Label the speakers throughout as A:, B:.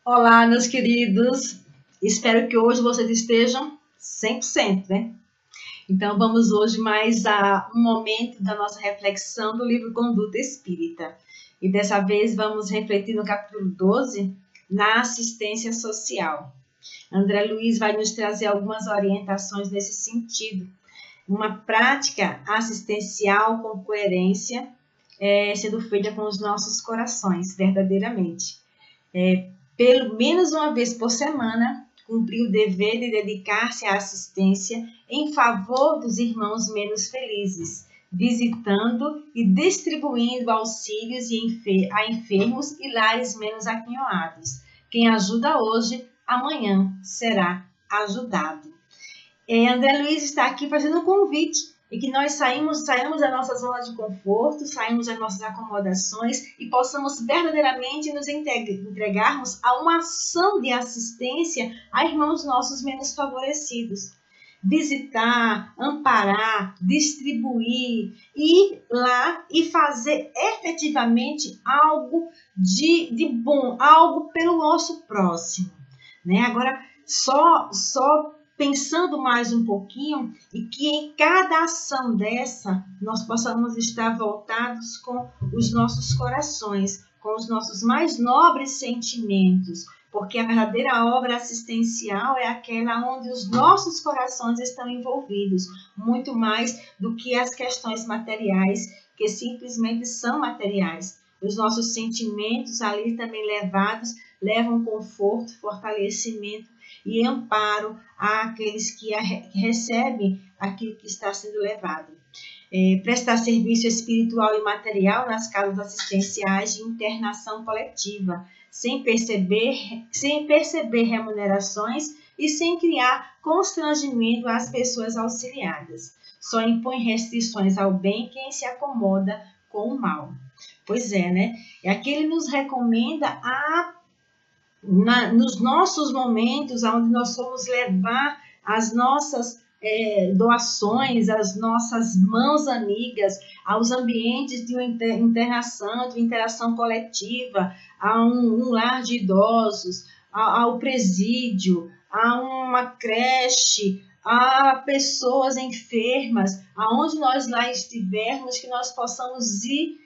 A: Olá, meus queridos. Espero que hoje vocês estejam 100%, né? Então, vamos hoje mais a um momento da nossa reflexão do livro Conduta Espírita. E dessa vez vamos refletir no capítulo 12, na assistência social. André Luiz vai nos trazer algumas orientações nesse sentido. Uma prática assistencial com coerência, sendo feita com os nossos corações, verdadeiramente. Pelo menos uma vez por semana, cumprir o dever de dedicar-se à assistência em favor dos irmãos menos felizes, visitando e distribuindo auxílios a enfermos e lares menos aquinhoados. Quem ajuda hoje, amanhã será ajudado. André Luiz está aqui fazendo um convite e que nós saímos da nossa zona de conforto, saímos das nossas acomodações e possamos verdadeiramente nos entregarmos a uma ação de assistência a irmãos nossos menos favorecidos. Visitar, amparar, distribuir, ir lá e fazer efetivamente algo de bom, algo pelo nosso próximo. Né? Agora, só pensando mais um pouquinho e que em cada ação dessa nós possamos estar voltados com os nossos corações, com os nossos mais nobres sentimentos, porque a verdadeira obra assistencial é aquela onde os nossos corações estão envolvidos, muito mais do que as questões materiais, que simplesmente são materiais. Os nossos sentimentos ali também levam conforto, fortalecimento e amparo àqueles que recebem aquilo que está sendo levado. Prestar serviço espiritual e material nas casas assistenciais de internação coletiva, sem perceber remunerações e sem criar constrangimento às pessoas auxiliadas. Só impõe restrições ao bem quem se acomoda com o mal. Pois é, né? E aqui ele nos recomenda nos nossos momentos onde nós formos levar as nossas doações, as nossas mãos amigas aos ambientes de internação, de interação coletiva, a um lar de idosos, ao presídio, a uma creche, a pessoas enfermas, aonde nós lá estivermos, que nós possamos ir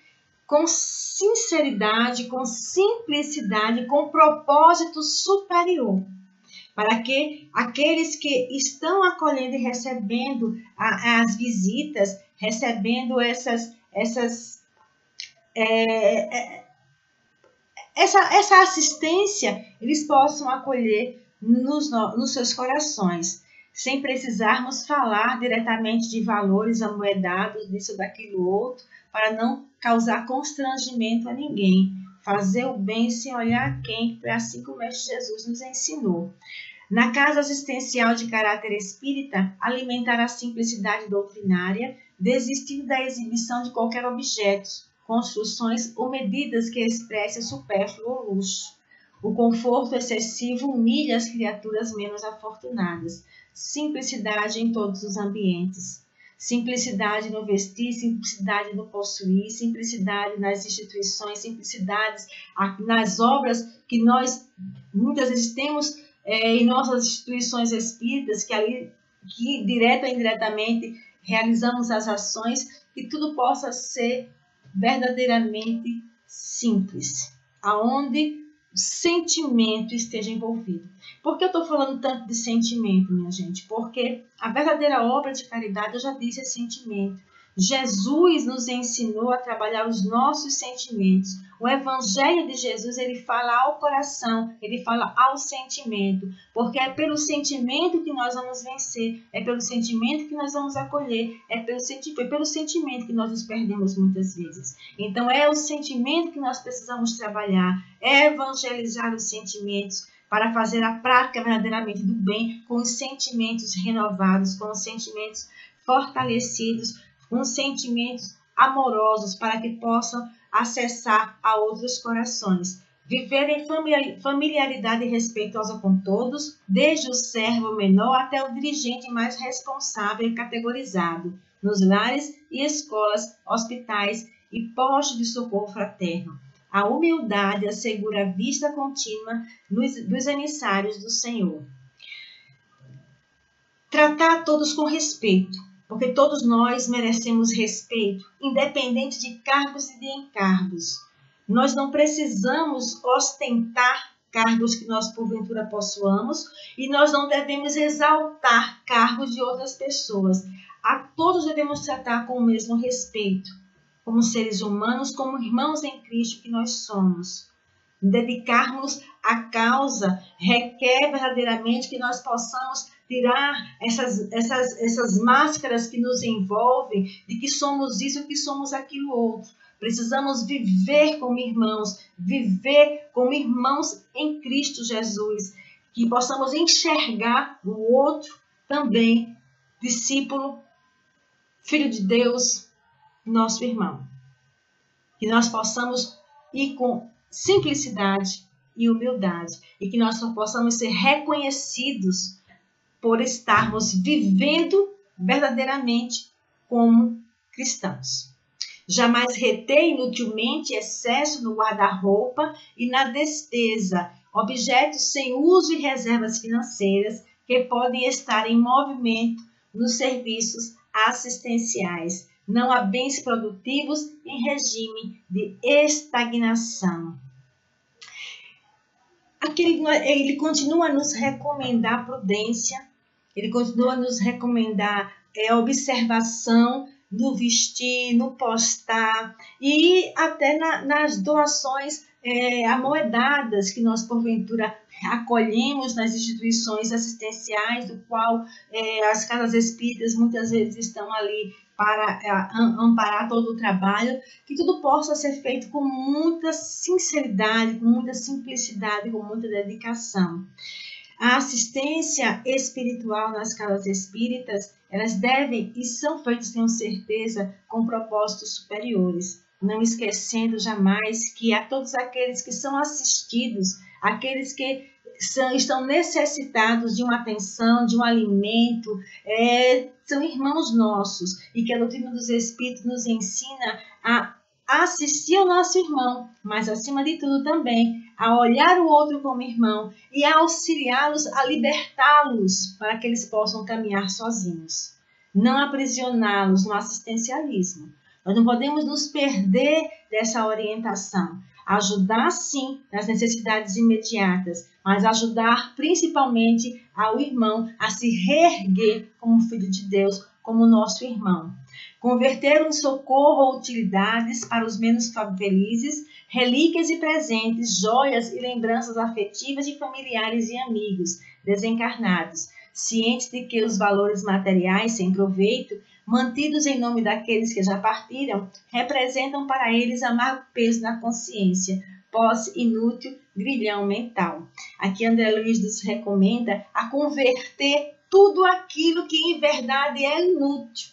A: com sinceridade, com simplicidade, com propósito superior, para que aqueles que estão acolhendo e recebendo as visitas, recebendo essa assistência, eles possam acolher nos seus corações, sem precisarmos falar diretamente de valores amoedados, disso, daquilo, outro, para não causar constrangimento a ninguém. Fazer o bem sem olhar a quem, foi assim que o Mestre Jesus nos ensinou. Na casa assistencial de caráter espírita, alimentar a simplicidade doutrinária, desistindo da exibição de qualquer objeto, construções ou medidas que expressem supérfluo ou luxo. O conforto excessivo humilha as criaturas menos afortunadas. Simplicidade em todos os ambientes. Simplicidade no vestir, simplicidade no possuir, simplicidade nas instituições, simplicidade nas obras que nós muitas vezes temos em nossas instituições espíritas, que direta ou indiretamente realizamos as ações, que tudo possa ser verdadeiramente simples, aonde o sentimento esteja envolvido. Por que eu estou falando tanto de sentimento, minha gente? Porque a verdadeira obra de caridade, eu já disse, é sentimento. Jesus nos ensinou a trabalhar os nossos sentimentos. O Evangelho de Jesus, ele fala ao coração, ele fala ao sentimento, porque é pelo sentimento que nós vamos vencer, é pelo sentimento que nós vamos acolher, é pelo sentimento que nós nos perdemos muitas vezes. Então, é o sentimento que nós precisamos trabalhar, é evangelizar os sentimentos, para fazer a prática verdadeiramente do bem, com os sentimentos renovados, com os sentimentos fortalecidos, com sentimentos amorosos, para que possam acessar a outros corações. Viver em familiaridade respeitosa com todos, desde o servo menor até o dirigente mais responsável e categorizado, nos lares e escolas, hospitais e postos de socorro fraterno. A humildade assegura a vista contínua dos emissários do Senhor. Tratar todos com respeito, porque todos nós merecemos respeito, independente de cargos e de encargos. Nós não precisamos ostentar cargos que nós porventura possuamos e nós não devemos exaltar cargos de outras pessoas. A todos devemos tratar com o mesmo respeito, como seres humanos, como irmãos em Cristo que nós somos. Dedicarmos à causa requer verdadeiramente que nós possamos tirar essas máscaras que nos envolvem, de que somos isso, que somos aquilo outro. Precisamos viver como irmãos em Cristo Jesus, que possamos enxergar o outro também, discípulo, filho de Deus, nosso irmão. Que nós possamos ir com simplicidade e humildade, e que nós possamos ser reconhecidos por estarmos vivendo verdadeiramente como cristãos. Jamais reter inutilmente excesso no guarda-roupa e na despesa, objetos sem uso e reservas financeiras que podem estar em movimento nos serviços assistenciais. Não há bens produtivos em regime de estagnação. Ele continua a nos recomendar prudência, ele continua a nos recomendar observação no vestir, no postar e até nas doações amoedadas que nós porventura acolhemos nas instituições assistenciais, do qual as casas espíritas muitas vezes estão ali para amparar todo o trabalho, que tudo possa ser feito com muita sinceridade, com muita simplicidade, com muita dedicação. A assistência espiritual nas casas espíritas, elas devem e são feitas, tenho certeza, com propósitos superiores, não esquecendo jamais que a todos aqueles que são assistidos, aqueles que estão necessitados de uma atenção, de um alimento, são irmãos nossos, e que a doutrina dos Espíritos nos ensina a assistir ao nosso irmão, mas acima de tudo também a olhar o outro como irmão e a auxiliá-los, a libertá-los para que eles possam caminhar sozinhos. Não aprisioná-los no assistencialismo. Nós não podemos nos perder dessa orientação. Ajudar, sim, nas necessidades imediatas, mas ajudar principalmente ao irmão a se reerguer como filho de Deus, como nosso irmão. Converter um socorro ou utilidades para os menos felizes, relíquias e presentes, joias e lembranças afetivas de familiares e amigos desencarnados, cientes de que os valores materiais sem proveito, mantidos em nome daqueles que já partiram, representam para eles amargo peso na consciência, posse inútil, grilhão mental. Aqui André Luiz nos recomenda a converter tudo aquilo que em verdade é inútil.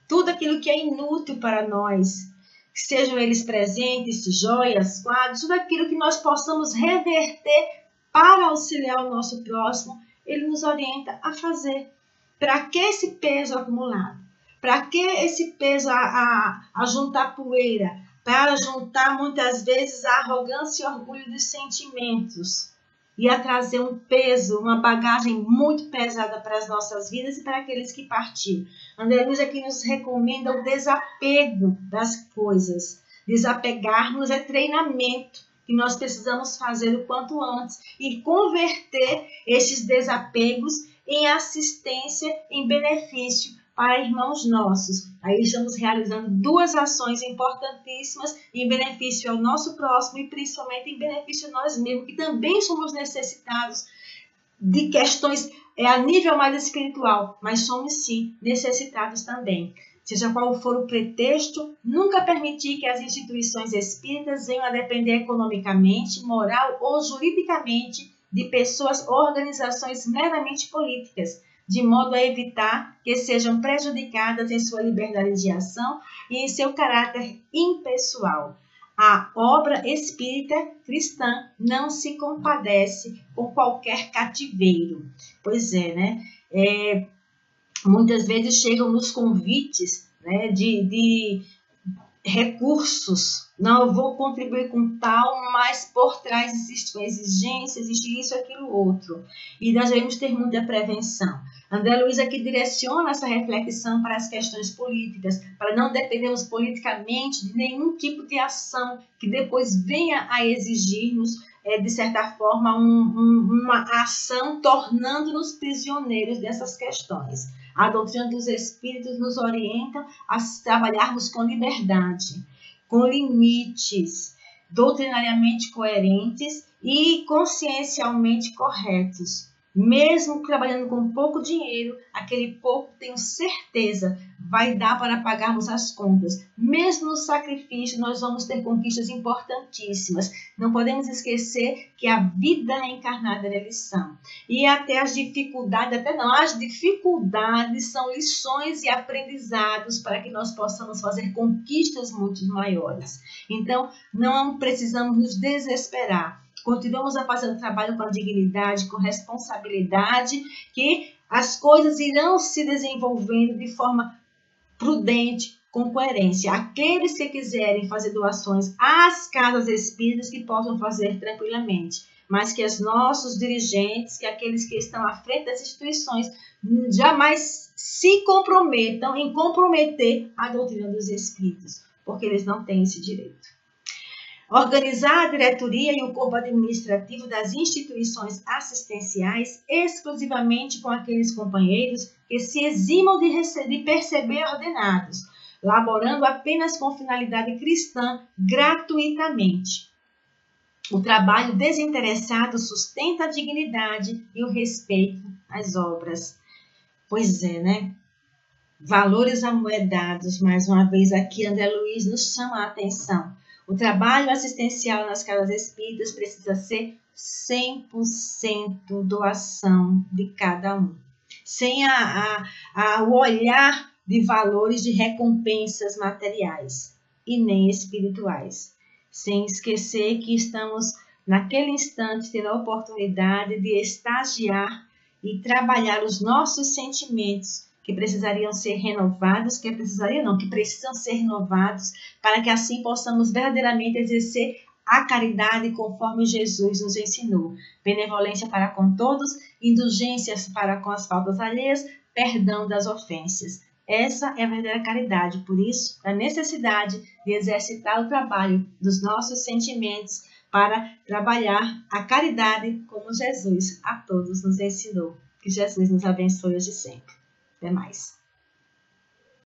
A: Tudo aquilo que é inútil para nós, sejam eles presentes, joias, quadros, tudo aquilo que nós possamos reverter para auxiliar o nosso próximo, ele nos orienta a fazer. Para que esse peso acumulado? Para que esse peso a juntar poeira? Para juntar muitas vezes a arrogância e orgulho dos sentimentos e a trazer um peso, uma bagagem muito pesada para as nossas vidas e para aqueles que partiram. André Luiz aqui nos recomenda o desapego das coisas. Desapegarmos é treinamento que nós precisamos fazer o quanto antes e converter esses desapegos em assistência, em benefício para irmãos nossos. Aí estamos realizando duas ações importantíssimas em benefício ao nosso próximo e principalmente em benefício a nós mesmos, que também somos necessitados de questões a nível mais espiritual, mas somos sim necessitados também. Seja qual for o pretexto, nunca permitir que as instituições espíritas venham a depender economicamente, moral ou juridicamente de pessoas ou organizações meramente políticas, de modo a evitar que sejam prejudicadas em sua liberdade de ação e em seu caráter impessoal. A obra espírita cristã não se compadece com qualquer cativeiro. Pois é, né? Muitas vezes chegam nos convites, né, de recursos Não, eu vou contribuir com tal, mas por trás existe uma exigência, existe isso, aquilo, outro. E nós devemos ter muita prevenção. André Luiz aqui direciona essa reflexão para as questões políticas, para não dependermos politicamente de nenhum tipo de ação que depois venha a exigir-nos, de certa forma, uma ação tornando-nos prisioneiros dessas questões. A doutrina dos Espíritos nos orienta a trabalharmos com liberdade, com limites, doutrinariamente coerentes e consciencialmente corretos. Mesmo trabalhando com pouco dinheiro, aquele pouco, tenho certeza, vai dar para pagarmos as contas. Mesmo no sacrifício, nós vamos ter conquistas importantíssimas. Não podemos esquecer que a vida encarnada é lição. E até as dificuldades, as dificuldades são lições e aprendizados para que nós possamos fazer conquistas muito maiores. Então, não precisamos nos desesperar. Continuamos a fazer o trabalho com dignidade, com responsabilidade, que as coisas irão se desenvolvendo de forma prudente, com coerência. Aqueles que quiserem fazer doações às casas espíritas, que possam fazer tranquilamente, mas que os nossos dirigentes, que aqueles que estão à frente das instituições, jamais se comprometam em comprometer a doutrina dos espíritos, porque eles não têm esse direito. Organizar a diretoria e o corpo administrativo das instituições assistenciais exclusivamente com aqueles companheiros que se eximam de perceber ordenados, laborando apenas com finalidade cristã gratuitamente. O trabalho desinteressado sustenta a dignidade e o respeito às obras. Pois é, né? Valores amoedados, mais uma vez aqui André Luiz nos chama a atenção. O trabalho assistencial nas casas espíritas precisa ser 100% doação de cada um. Sem o olhar de valores de recompensas materiais e nem espirituais. Sem esquecer que estamos, naquele instante, tendo a oportunidade de estagiar e trabalhar os nossos sentimentos, que precisariam ser renovados, que precisam ser renovados, para que assim possamos verdadeiramente exercer a caridade conforme Jesus nos ensinou. Benevolência para com todos, indulgências para com as faltas alheias, perdão das ofensas. Essa é a verdadeira caridade, por isso, a necessidade de exercitar o trabalho dos nossos sentimentos para trabalhar a caridade como Jesus a todos nos ensinou. Que Jesus nos abençoe hoje sempre. Até mais.